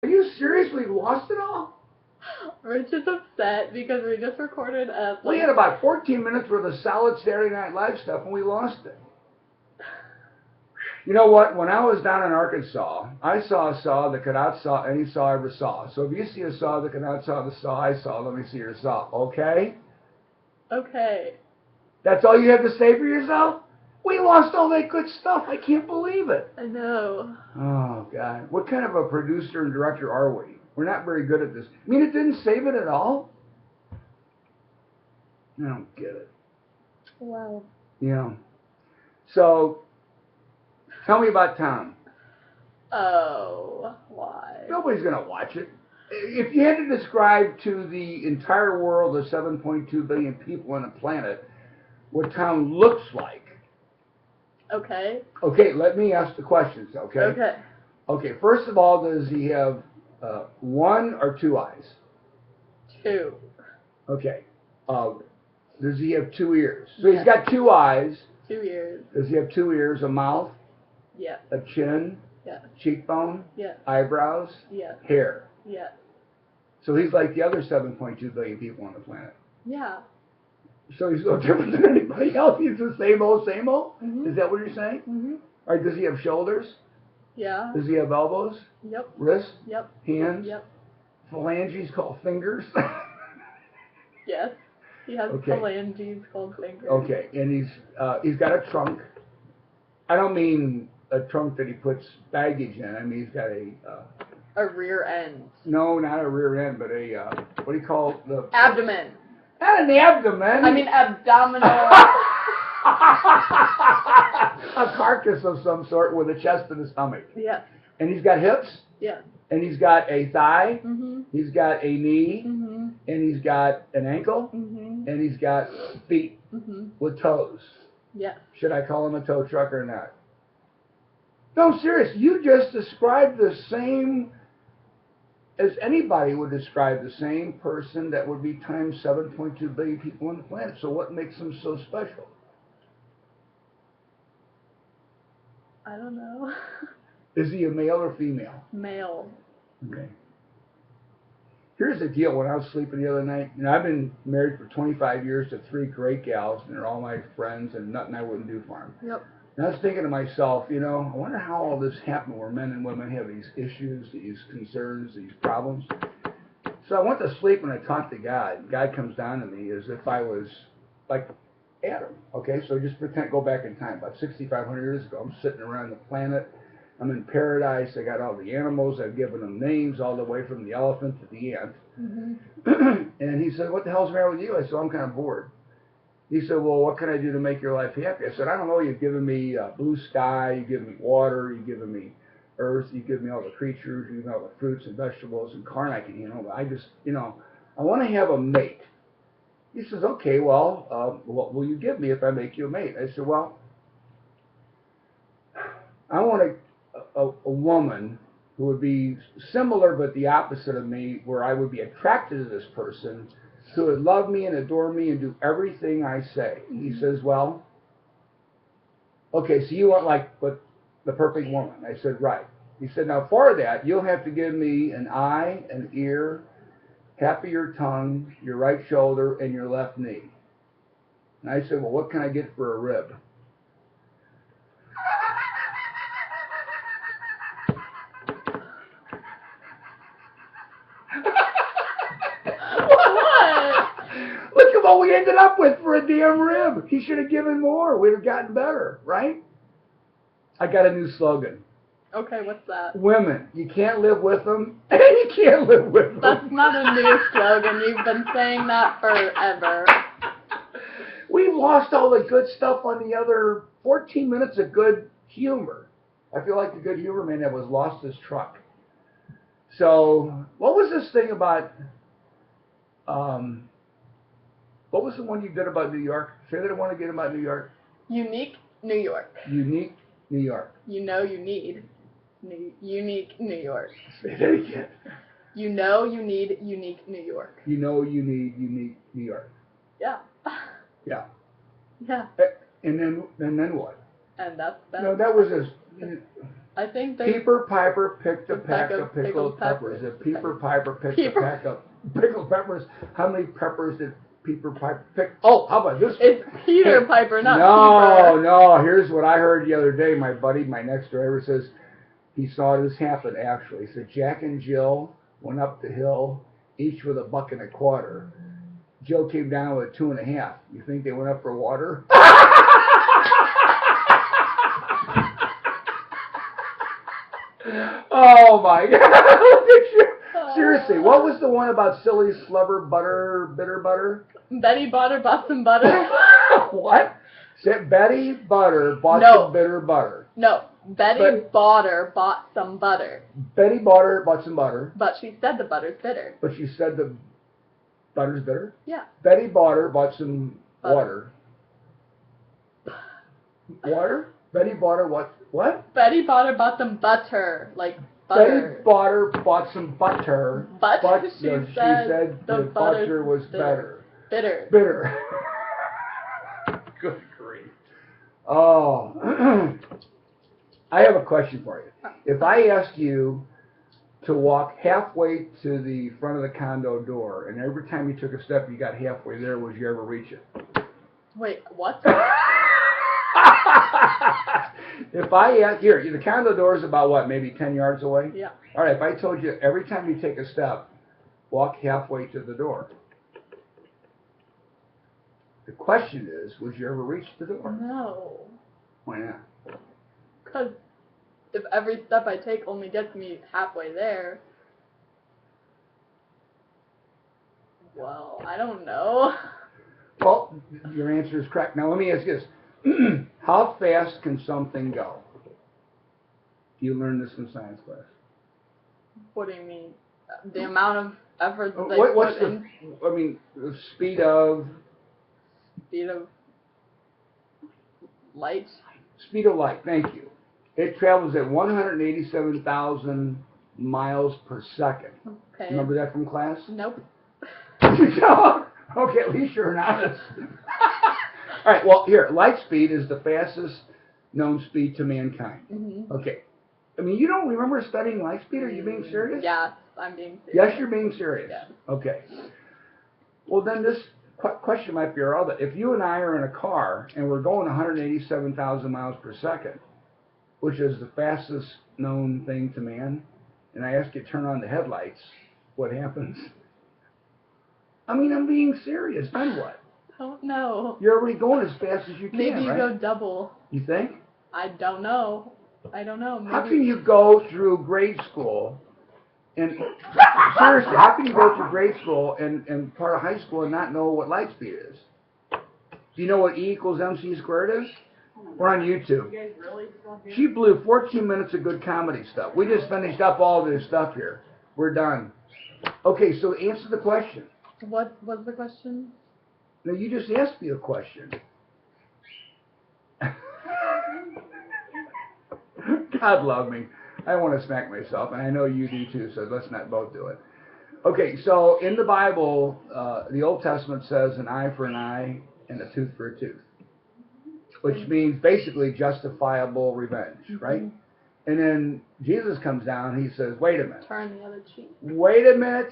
Are you seriously lost it all? Rich is upset because we just recorded a We had about 14 minutes worth of solid Saturday Night Live stuff and we lost it. You know what? When I was down in Arkansas, I saw a saw that could outsaw any saw I ever saw. So if you see a saw that can outsaw the saw I saw, let me see your saw. Okay? Okay. That's all you have to say for yourself? We lost all that good stuff. I can't believe it. I know. Oh, God. What kind of a producer and director are we? We're not very good at this. I mean, it didn't save it at all? I don't get it. Wow. Yeah. So, tell me about Tom. Oh, why? Nobody's going to watch it. If you had to describe to the entire world of 7.2 billion people on the planet what Tom looks like. Okay. Okay, let me ask the questions, okay? Okay. Okay, first of all, does he have one or two eyes? Two. Okay. Does he have two ears? So he's got two eyes. 2 years. Does he have two ears, a mouth, Yeah. a chin, Yeah. cheekbone, Yeah. eyebrows, Yeah. hair? Yeah. So he's like the other 7.2 billion people on the planet. Yeah. So he's no different than anybody else. He's the same old, same old? Mhm. Is that what you're saying? Mhm. All right, does he have shoulders? Yeah. Does he have elbows? Yep. Wrists? Yep. Hands? Yep. Phalanges called fingers? Yes. He has Okay. phalanges called fingers. Okay, and he's got a trunk. I don't mean a trunk that he puts baggage in. I mean he's got a rear end. No, not a rear end, but a what do you call the abdomen? Not an abdomen. I mean abdominal. A carcass of some sort with a chest and a stomach. Yeah. And he's got hips. Yeah. And he's got a thigh. Mhm. He's got a knee. Mhm. And he's got an ankle. Mhm. And he's got feet with toes. Yeah. Should I call him a tow truck or not? No, I'm serious. You just described the same as anybody would describe the same person that would be times 7.2 billion people on the planet. So what makes him so special? I don't know. Is he a male or female? Male. Okay. Here's the deal. When I was sleeping the other night, I've been married for 25 years to three great gals, and they're all my friends, and nothing I wouldn't do for them. Yep. And I was thinking to myself, I wonder how all this happened where men and women have these issues, these concerns, these problems. So I went to sleep and I talked to God. God comes down to me as if I was like Adam. Okay, so just pretend, go back in time. About 6,500 years ago, I'm sitting around the planet. I'm in paradise. I got all the animals. I've given them names all the way from the elephant to the ant. Mhm. And he said, what the hell's the matter with you? I said, I'm kind of bored. He said, well, what can I do to make your life happy? I said, I don't know. You've given me blue sky. You've given me water. You've given me earth. You've given me all the creatures. You've given me all the fruits and vegetables and corn I can eat. But I just, I want to have a mate. He says, okay, well, what will you give me if I make you a mate? I said, well, I want a woman who would be similar but the opposite of me, where I would be attracted to this person, who would love me and adore me and do everything I say. He says, well, okay, so you want like the perfect woman. I said, right. He said, now for that, you'll have to give me an eye, an ear, half of your tongue, your right shoulder, and your left knee. And I said, well, what can I get for a rib? What? Look at what we ended up with for a damn rib. He should have given more. We'd have gotten better, right? I got a new slogan. Okay, what's that? Women, you can't live with them, and you can't live with them. That's not a new slogan. You've been saying that forever. We lost all the good stuff on the other 14 minutes of good humor. I feel like the good humor man that was lost his truck. So, what was this thing about, what was the one you did about New York? Say that one again about New York. Unique New York. Unique New York. You know you need unique New York. Say that again. You know you need unique New York. You know you need unique New York. Yeah. Yeah. Yeah. And then what? And that's that. No, that was a. I think they. Peeper Piper picked a peck of pickled peppers. If Peeper Piper picked a peck of pickled peppers, how many peppers did Peeper Piper pick? Oh, how about this? It's Peter Piper, not No, Peeper. no. Here's what I heard the other day. My buddy, my next driver, says he saw this happen. Actually, he said Jack and Jill went up the hill, each with $1.25. Jill came down with 2.5. You think they went up for water? Oh my God! Look at you. Seriously, what was the one about silly slubber butter, bitter butter? Betty Butter bought some butter. What? Said Betty Butter bought No. some bitter butter. No, Betty Butter bought some butter. Betty Butter bought some butter, But she said the butter's bitter. but she said the butter's bitter. Yeah. Betty Butter bought some Butter. water. Water? Betty Butter what? What? Betty Butter bought some butter, like Betty butter. Butter bought some butter. But she no, said the the butter was bitter. better. Bitter. Bitter. Good grief. Oh. I have a question for you. If I asked you to walk halfway to the front of the condo door, and every time you took a step you got halfway there, would you ever reach it? Wait, what? If I asked, here, the condo door is about what, maybe 10 yards away? Yeah. All right, if I told you every time you take a step, walk halfway to the door. The question is, would you ever reach the door? No. Why not? Because if every step I take only gets me halfway there, well, I don't know. Well, your answer is correct. Now let me ask you this. How fast can something go? You learned this in science class. What do you mean? The amount of effort that they What's put in the speed of speed of light? speed of light? Thank you. It travels at 187,000 miles per second. Okay. Remember that from class? Nope. Okay, at least you're honest. All right, well, here, light speed is the fastest known speed to mankind. Mm-hmm. Okay. I mean, you don't remember studying light speed? Are you being serious? Yes, I'm being serious. Yes, you're being serious. Yes. Okay. Well, then this question might be irrelevant. If you and I are in a car and we're going 187,000 miles per second, which is the fastest known thing to man, and I ask you to turn on the headlights, what happens? I mean, I'm being serious. Then what? Don't know. You're already going as fast as you can, Maybe you right? go double. You think? I don't know. I don't know. Maybe. How can you go through grade school and seriously, how can you go through grade school and part of high school and not know what light speed is? Do you know what E equals MC squared is? We're on YouTube. You guys really still here? She blew 14 minutes of good comedy stuff. We just finished up all this stuff here. We're done. Okay, so answer the question. What was the question? No, you just asked me a question. God love me. I want to smack myself, and I know you do too, so let's not both do it. Okay, so in the Bible, the Old Testament says an eye for an eye and a tooth for a tooth, which means basically justifiable revenge, right? And then Jesus comes down, he says, wait a minute. Turn the other cheek. Wait a minute.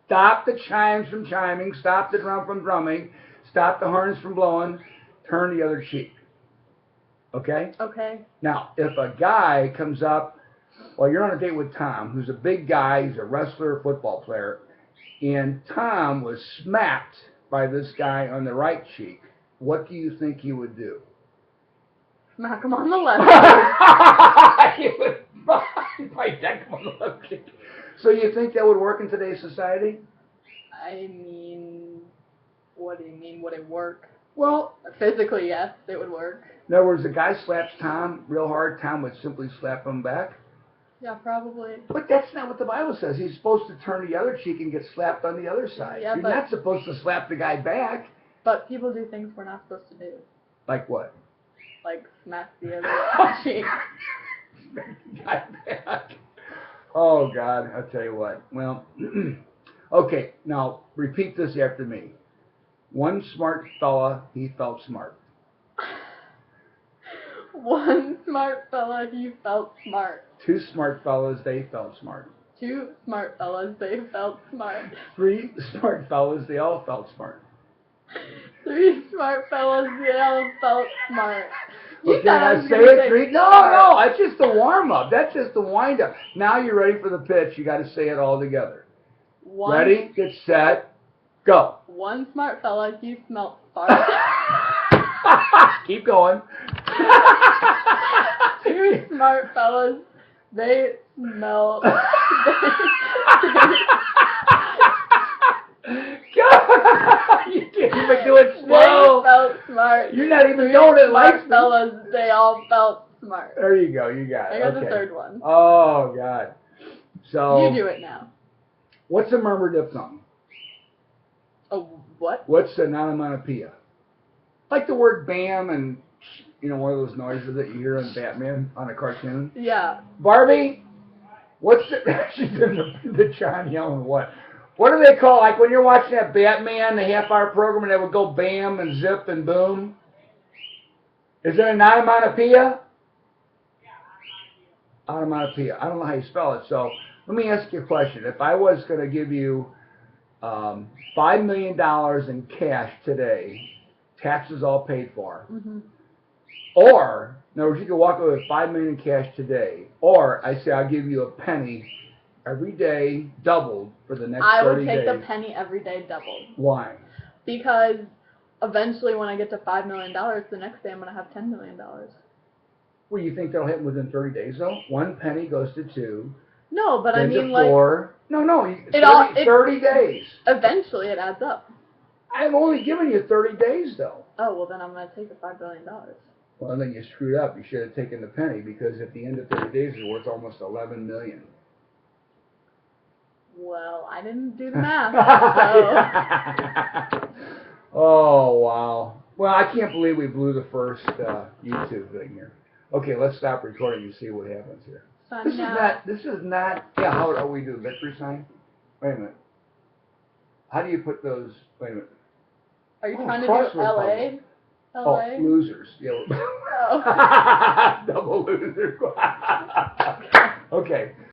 Stop the chimes from chiming. Stop the drum from drumming. Stop the horns from blowing. Turn the other cheek. Okay? Okay. Now, if a guy comes up, well, you're on a date with Tom, who's a big guy, he's a wrestler, football player, and Tom was smacked by this guy on the right cheek, what do you think he would do? Smack him on the left cheek. He would probably deck him on the left cheek. So you think that would work in today's society? I mean, what do you mean? Would it work? Well, Physically, yes, it would work. in other words, the guy slaps Tom real hard, Tom would simply slap him back. Yeah, probably. But that's not what the Bible says. He's supposed to turn the other cheek and get slapped on the other side. Yeah, You're but- not supposed to slap the guy back. But people do things we're not supposed to do. Like what? Like smack the other cheek. Guy back. Oh, God, I'll tell you what. Well, okay, now repeat this after me. One smart fella, he felt smart. One smart fella, he felt smart. Two smart fellas, they felt smart. Two smart fellas, they felt smart. Three smart fellas, they all felt smart. Three smart fellas, they all felt smart. You Okay, thought I now was say gonna it three. No, smart. no, that's just the warm up. That's just the wind up. Now you're ready for the pitch. You got to say it all together. One, Ready, get set, go. One smart fella, he smelt fart. Keep going. Two smart fellas, they smell. You can't even do it They slow. felt smart. You're not even Three doing it smart like fellas, they all felt smart. There you go. You got it. I got okay. the third one. Oh God. So You do it now. what's a murmur diphthong? Oh, what? What's an onomatopoeia? Like the word bam and one of those noises that you hear on Batman on a cartoon. Yeah. Barbie, what's the she's in the John yelling what? What do they call, like when you're watching that Batman, the half-hour program, and they would go bam and zip and boom? Is it an onomatopoeia? Onomatopoeia. I don't know how you spell it. So let me ask you a question. If I was going to give you $5 million in cash today, taxes all paid for, Mm-hmm. or, in other words, you could walk away with $5 million in cash today, or I say I'll give you a penny every day, doubled for the next 30 days. I would take the penny every day doubled. Why? Because eventually when I get to $5 million, the next day I'm going to have $10 million. Well, you think that'll happen within 30 days, though? One penny goes to two. No, but I then mean, to like, four. No, 30 days. eventually it adds up. I've only given you 30 days, though. Oh, well then I'm going to take the $5 billion. Well, then you screwed up. You should have taken the penny, because at the end of 30 days, it's worth almost 11 million. Well, I didn't do the math, so. Oh, wow. Well, I can't believe we blew the first YouTube thing here. Okay, let's stop recording and see what happens here. This is not, yeah, how we do victory sign? Wait a minute. How do you put those, wait a minute. Are you trying to crossword do LA? puzzle. LA? Oh, losers. Yeah. Oh. Double loser. Okay.